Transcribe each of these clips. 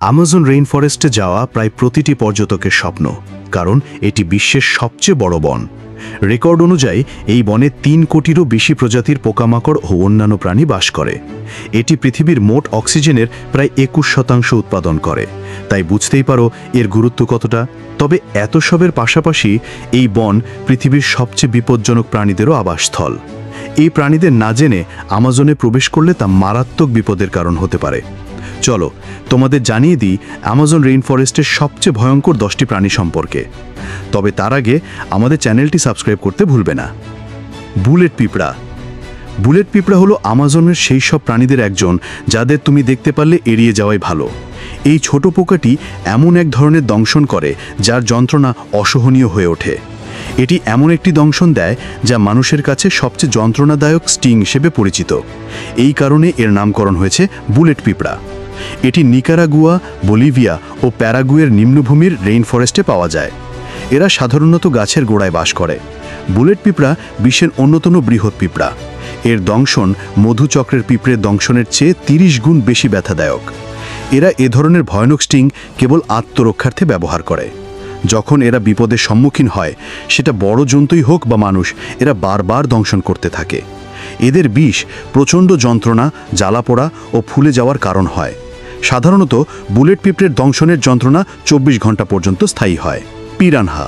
Amazon rain ফরেস্টে যাওয়া প্রায় প্রতিটি পর্যটকের স্বপ্ন, কারণ এটি বিশ্বের সবচেয়ে বড় বন। রেকর্ড অনুযায়ী এই বনে ৩ কোটিরও বেশি প্রজাতির পোকামাকড় ও অন্যান্য প্রাণী বাস করে। এটি পৃথিবীর মোট অক্সিজেনের প্রায় ২১% উৎপাদন করে, তাই বুঝতেই পারো এর গুরুত্ব কতটা। তবে এত সবের পাশাপাশি এই বন পৃথিবীর সবচেয়ে বিপজ্জনক প্রাণীদেরও আবাসস্থল। এই প্রাণীদের না জেনে আমাজনে প্রবেশ করলে তা মারাত্মক বিপদের কারণ হতে পারে। চলো তোমাদের জানিয়ে দিই আমাজন রেইন ফরেস্টের সবচেয়ে ভয়ঙ্কর 10টি প্রাণী সম্পর্কে। তবে তার আগে আমাদের চ্যানেলটি সাবস্ক্রাইব করতে ভুলবে না। বুলেট পিঁপড়া। বুলেট পিঁপড়া হলো আমাজনের সেই সব প্রাণীদের একজন যাদের তুমি দেখতে পারলে এড়িয়ে যাওয়াই ভালো। এই ছোট পোকাটি এমন এক ধরনের দংশন করে যার যন্ত্রণা অসহনীয় হয়ে ওঠে। এটি এমন একটি দংশন দেয় যা মানুষের কাছে সবচেয়ে যন্ত্রণাদায়ক স্টিং হিসেবে পরিচিত। এই কারণে এর নামকরণ হয়েছে বুলেট পিঁপড়া। এটি নিকারাগুয়া, বলিভিয়া ও প্যারাগুয়ের নিম্নভূমির রেইন ফরেস্টে পাওয়া যায়। এরা সাধারণত গাছের গোড়ায় বাস করে। বুলেট পিঁপড়া বিশ্বের অন্যতম বৃহৎ পিঁপড়া। এর দংশন মধুচক্রের পিঁপড়ের দংশনের চেয়ে 30 গুণ বেশি ব্যথাদায়ক। এরা এ ধরনের ভয়ানক স্টিং কেবল আত্মরক্ষার্থে ব্যবহার করে। যখন এরা বিপদের সম্মুখীন হয়, সেটা বড় জন্তুই হোক বা মানুষ, এরা বারবার দংশন করতে থাকে। এদের বিষ প্রচণ্ড যন্ত্রণা, জ্বালাপোড়া ও ফুলে যাওয়ার কারণ হয়। সাধারণত বুলেট পিঁপড়ের দংশনের যন্ত্রণা 24 ঘন্টা পর্যন্ত স্থায়ী হয়। পিরানহা।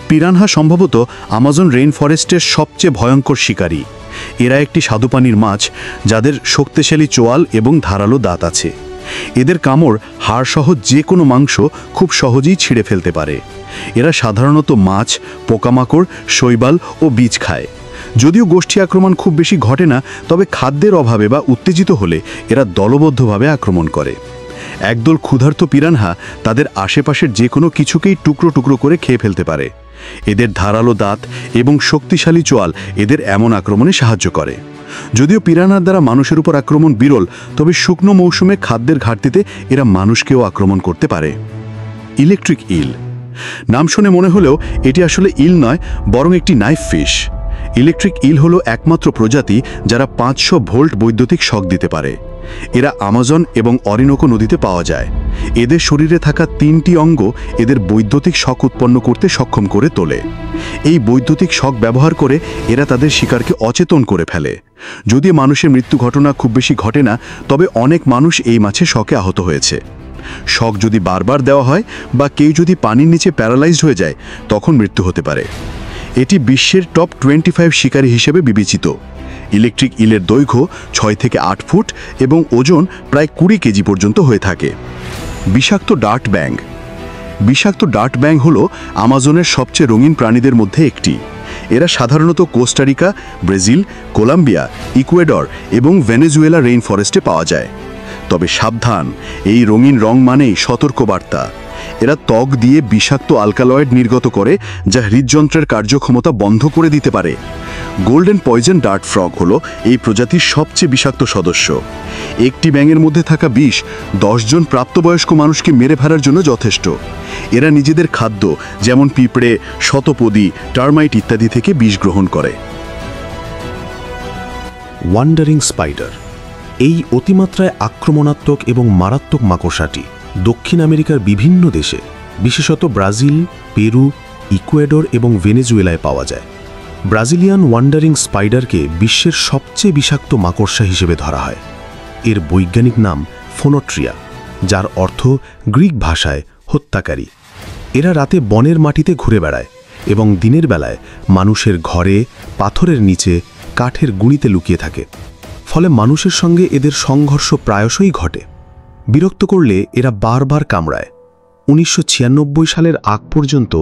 পিরানহা সম্ভবত আমাজন রেইন ফরেস্টের সবচেয়ে ভয়ঙ্কর শিকারী। এরা একটি স্বাদুপানির মাছ যাদের শক্তিশালী চোয়াল এবং ধারালো দাঁত আছে। এদের কামড় হাড়সহ যে কোনো মাংস খুব সহজেই ছিঁড়ে ফেলতে পারে। এরা সাধারণত মাছ, পোকামাকড়, শৈবাল ও বীজ খায়। যদিও গোষ্ঠী আক্রমণ খুব বেশি ঘটে না, তবে খাদ্যের অভাবে বা উত্তেজিত হলে এরা দলবদ্ধভাবে আক্রমণ করে। একদল ক্ষুধার্ত পিরানহা তাদের আশেপাশের যে কোনো কিছুকেই টুকরো টুকরো করে খেয়ে ফেলতে পারে। এদের ধারালো দাঁত এবং শক্তিশালী চোয়াল এদের এমন আক্রমণে সাহায্য করে। যদিও পিরানহার দ্বারা মানুষের উপর আক্রমণ বিরল, তবে শুকনো মৌসুমে খাদ্যের ঘাটতিতে এরা মানুষকেও আক্রমণ করতে পারে। ইলেকট্রিক ইল। নাম শুনে মনে হলেও এটি আসলে ইল নয়, বরং একটি নাইফ ফিশ। ইলেকট্রিক ইল হলো একমাত্র প্রজাতি যারা 500 ভোল্ট বৈদ্যুতিক শক দিতে পারে। এরা আমাজন এবং অরিনোকো নদীতে পাওয়া যায়। এদের শরীরে থাকা 3টি অঙ্গ এদের বৈদ্যুতিক শক উৎপন্ন করতে সক্ষম করে তোলে। এই বৈদ্যুতিক শক ব্যবহার করে এরা তাদের শিকারকে অচেতন করে ফেলে। যদিও মানুষের মৃত্যু ঘটনা খুব বেশি ঘটে না, তবে অনেক মানুষ এই মাছে শকে আহত হয়েছে। শক যদি বারবার দেওয়া হয় বা কেউ যদি পানির নিচে প্যারালাইজড হয়ে যায়, তখন মৃত্যু হতে পারে। এটি বিশ্বের টপ 25 শিকারী হিসেবে বিবেচিত। ইলেকট্রিক ইলের দৈর্ঘ্য 6 থেকে 8 ফুট এবং ওজন প্রায় 20 কেজি পর্যন্ত হয়ে থাকে। বিষাক্ত ডার্ট ব্যাং। বিষাক্ত ডার্ট ব্যাং হল আমাজনের সবচেয়ে রঙিন প্রাণীদের মধ্যে একটি। এরা সাধারণত কোস্টারিকা, ব্রাজিল, কলম্বিয়া, ইকুয়েডর এবং ভেনেজুয়েলা রেইন ফরেস্টে পাওয়া যায়। তবে সাবধান, এই রঙিন রং মানেই সতর্কবার্তা। এরা ত্বক দিয়ে বিষাক্ত অ্যালকালয়েড নির্গত করে, যা হৃদযন্ত্রের কার্যক্ষমতা বন্ধ করে দিতে পারে। গোল্ডেন পয়জন ডার্ট ফ্রগ হলো এই প্রজাতির সবচেয়ে বিষাক্ত সদস্য। একটি ব্যাঙের মধ্যে থাকা বিষ 10 জন প্রাপ্তবয়স্ক মানুষকে মেরে ফেলার জন্য যথেষ্ট। এরা নিজেদের খাদ্য যেমন পিঁপড়ে, শতপদী, টার্মাইট ইত্যাদি থেকে বিষ গ্রহণ করে। Wandering spider. এই অতিমাত্রায় আক্রমণাত্মক এবং মারাত্মক মাকড়সাটি দক্ষিণ আমেরিকার বিভিন্ন দেশে, বিশেষত ব্রাজিল, পেরু, ইকুয়েডর এবং ভেনেজুয়েলায় পাওয়া যায়। ব্রাজিলিয়ান ওয়ান্ডারিং স্পাইডারকে বিশ্বের সবচেয়ে বিষাক্ত মাকড়সা হিসেবে ধরা হয়। এর বৈজ্ঞানিক নাম ফোনোট্রিয়া, যার অর্থ গ্রিক ভাষায় হত্যাকারী। এরা রাতে বনের মাটিতে ঘুরে বেড়ায় এবং দিনের বেলায় মানুষের ঘরে, পাথরের নিচে, কাঠের গুঁড়িতে লুকিয়ে থাকে। ফলে মানুষের সঙ্গে এদের সংঘর্ষ প্রায়শই ঘটে। বিরক্ত করলে এরা বারবার কামড়ায়। 1996 সালের আগ পর্যন্ত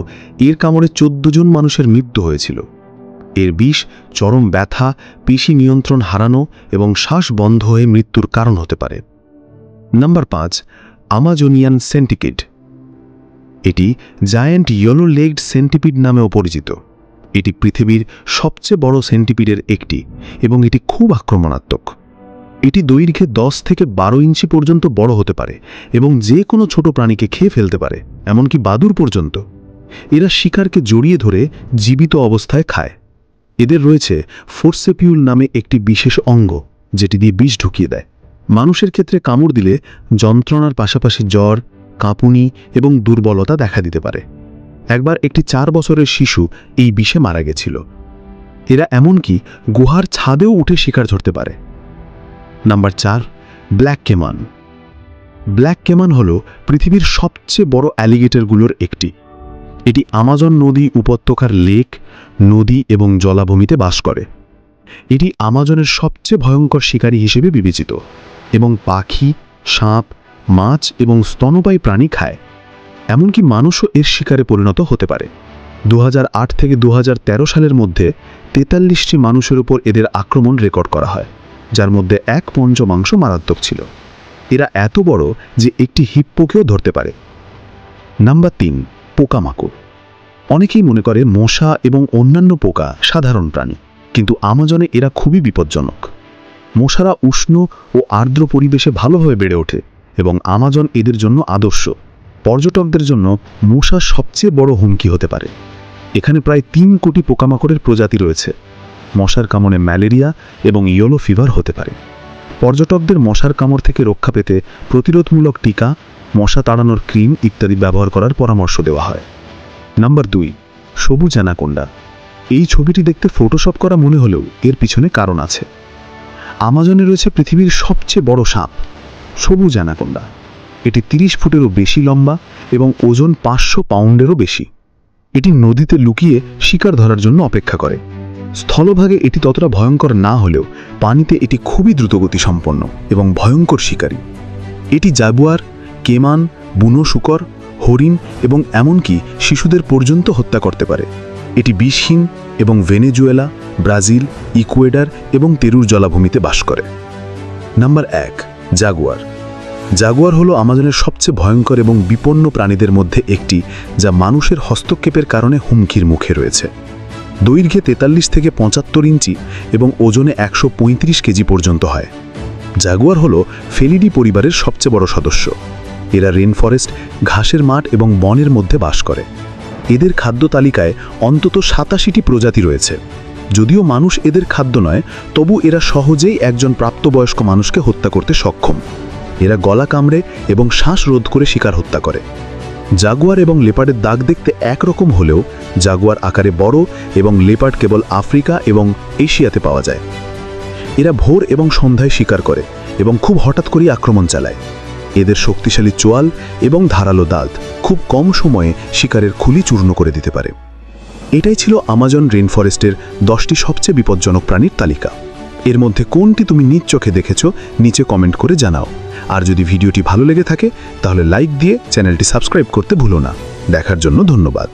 এর কামড়ে 14 জন মানুষের মৃত্যু হয়েছিল। এর বিষ চরম ব্যথা, পেশি নিয়ন্ত্রণ হারানো এবং শ্বাস বন্ধ হয়ে মৃত্যুর কারণ হতে পারে। Number 5, Amazonian centipede. এটি জায়ান্ট ইয়েলো লেগড সেন্টিপিড নামেও পরিচিত। এটি পৃথিবীর সবচেয়ে বড় সেন্টিপিডের একটি এবং এটি খুব আক্রমণাত্মক। এটি দৈর্ঘ্যে 10 থেকে 12 ইঞ্চি পর্যন্ত বড় হতে পারে এবং যে কোনো ছোট প্রাণীকে খেয়ে ফেলতে পারে, এমনকি বাদুড় পর্যন্ত। এরা শিকারকে জড়িয়ে ধরে জীবিত অবস্থায় খায়। এদের রয়েছে ফোর্সেপিউল নামে একটি বিশেষ অঙ্গ, যেটি দিয়ে বিষ ঢুকিয়ে দেয়। মানুষের ক্ষেত্রে কামড় দিলে যন্ত্রণার পাশাপাশি জ্বর, কাঁপুনি এবং দুর্বলতা দেখা দিতে পারে। একবার একটি 4 বছরের শিশু এই বিষে মারা গেছিল। এরা এমনকি গুহার ছাদেও উঠে শিকার ধরতে পারে। Number 4, black Cayman. Black Cayman হল পৃথিবীর সবচেয়ে বড় অ্যালিগেটরগুলোর একটি। এটি আমাজন নদী উপত্যকার লেক, নদী এবং জলাভূমিতে বাস করে। এটি আমাজনের সবচেয়ে ভয়ঙ্কর শিকারী হিসেবে বিবেচিত এবং পাখি, সাপ, মাছ এবং স্তন্যপায়ী প্রাণী খায়। এমনকি মানুষও এর শিকারে পরিণত হতে পারে। 2008 থেকে 2013 সালের মধ্যে 43টি মানুষের উপর এদের আক্রমণ রেকর্ড করা হয়, যার মধ্যে 1/5 মারাত্মক ছিল। এরা এত বড় যে একটি হিপ্পোকেও ধরতে পারে। নাম্বার 3, পোকামাকড়। অনেকেই মনে করে মশা এবং অন্যান্য পোকা সাধারণ প্রাণী, কিন্তু আমাজনে এরা খুবই বিপজ্জনক। মশারা উষ্ণ ও আর্দ্র পরিবেশে ভালোভাবে বেড়ে ওঠে এবং আমাজন এদের জন্য আদর্শ। পর্যটকদের জন্য মশা সবচেয়ে বড় হুমকি হতে পারে। এখানে প্রায় 3 কোটি পোকামাকড়ের প্রজাতি রয়েছে। মশার কামড়ে ম্যালেরিয়া এবং ইয়েলো ফিভার হতে পারে। পর্যটকদের মশার কামড় থেকে রক্ষা পেতে প্রতিরোধমূলক টিকা, মশা তাড়ানোর ক্রিম ইত্যাদি ব্যবহার করার পরামর্শ দেওয়া হয়। নাম্বার 2, সবুজ অ্যানাকোন্ডা। এই ছবিটি দেখতে ফটোশপ করা মনে হলেও এর পিছনে কারণ আছে। আমাজনে রয়েছে পৃথিবীর সবচেয়ে বড় সাপ, সবুজ অ্যানাকোন্ডা। এটি 30 ফুটেরও বেশি লম্বা এবং ওজন 500 পাউন্ডেরও বেশি। এটি নদীতে লুকিয়ে শিকার ধরার জন্য অপেক্ষা করে। স্থলভাগে এটি ততটা ভয়ঙ্কর না হলেও পানিতে এটি খুবই দ্রুতগতি সম্পন্ন এবং ভয়ঙ্কর শিকারী। এটি জাগুয়ার, কেমান, বুনো শূকর, হরিণ এবং এমনকি শিশুদের পর্যন্ত হত্যা করতে পারে। এটি বিষহীন এবং ভেনেজুয়েলা, ব্রাজিল, ইকুয়েডর এবং পেরুর জলাভূমিতে বাস করে। Number 1, Jaguar. জাগুয়ার হলো আমাজনের সবচেয়ে ভয়ঙ্কর এবং বিপন্ন প্রাণীদের মধ্যে একটি, যা মানুষের হস্তক্ষেপের কারণে হুমকির মুখে রয়েছে। দৈর্ঘ্যে 43 থেকে 75 ইঞ্চি এবং ওজনে 135 কেজি পর্যন্ত হয়। জাগুয়ার হলো ফেলিডি পরিবারের সবচেয়ে বড় সদস্য। এরা রেন ফরেস্ট, ঘাসের মাঠ এবং বনের মধ্যে বাস করে। এদের খাদ্য তালিকায় অন্তত 87টি প্রজাতি রয়েছে। যদিও মানুষ এদের খাদ্য নয়, তবু এরা সহজেই একজন প্রাপ্তবয়স্ক মানুষকে হত্যা করতে সক্ষম। এরা গলা কামড়ে এবং শ্বাস রোধ করে শিকার হত্যা করে। জাগুয়ার এবং লেপার্ডের দাগ দেখতে একরকম হলেও জাগুয়ার আকারে বড় এবং লেপার্ড কেবল আফ্রিকা এবং এশিয়াতে পাওয়া যায়। এরা ভোর এবং সন্ধ্যায় শিকার করে এবং খুব হঠাৎ করেই আক্রমণ চালায়। এদের শক্তিশালী চোয়াল এবং ধারালো দাঁত খুব কম সময়ে শিকারের খুলি চূর্ণ করে দিতে পারে। এটাই ছিল আমাজন রেন ফরেস্টের 10টি সবচেয়ে বিপজ্জনক প্রাণীর তালিকা। এর মধ্যে কোনটি তুমি নিজ চোখে দেখেছ নিচে কমেন্ট করে জানাও। আর যদি ভিডিওটি ভালো লেগে থাকে তাহলে লাইক দিয়ে চ্যানেলটি সাবস্ক্রাইব করতে ভুলো না। দেখার জন্য ধন্যবাদ।